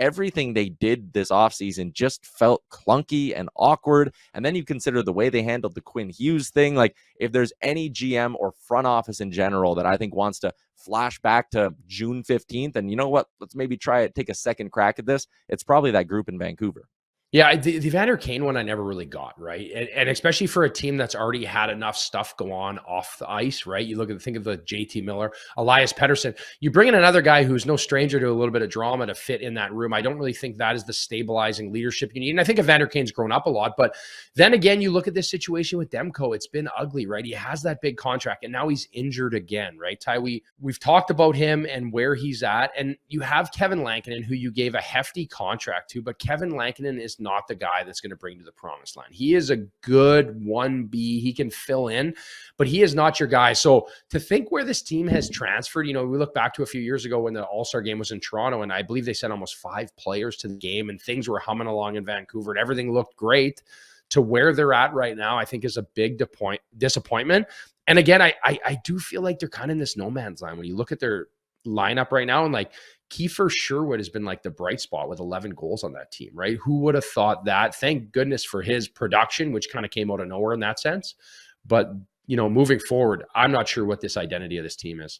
everything they did this offseason just felt clunky and awkward. And then you consider the way they handled the Quinn Hughes thing. Like, if there's any GM or front office in general that I think wants to flash back to June 15th, and you know what, let's maybe try it, take a second crack at this, it's probably that group in Vancouver. Yeah, the Evander Kane one I never really got, right? And especially for a team that's already had enough stuff go on off the ice, right? You think of the JT Miller, Elias Pettersson. You bring in another guy who's no stranger to a little bit of drama to fit in that room. I don't really think that is the stabilizing leadership you need. And I think Evander Kane's grown up a lot. But then again, you look at this situation with Demko. It's been ugly, right? He has that big contract, and now he's injured again, right? Ty, we've talked about him and where he's at. And you have Kevin Lankinen, who you gave a hefty contract to, but Kevin Lankinen is not the guy that's going to bring to the promised land. He is a good 1B. He can fill in, but he is not your guy. So to think where this team has transferred, we look back to a few years ago when the All-Star game was in Toronto, and I believe they sent almost 5 players to the game, and things were humming along in Vancouver, and everything looked great. To where they're at right now, I think is a big disappointment. And again, I do feel like they're kind of in this no man's land when you look at their lineup right now, and like Kiefer Sherwood has been like the bright spot with 11 goals on that team, right? Who would have thought that? Thank goodness for his production, which kind of came out of nowhere in that sense. But, moving forward, I'm not sure what this identity of this team is.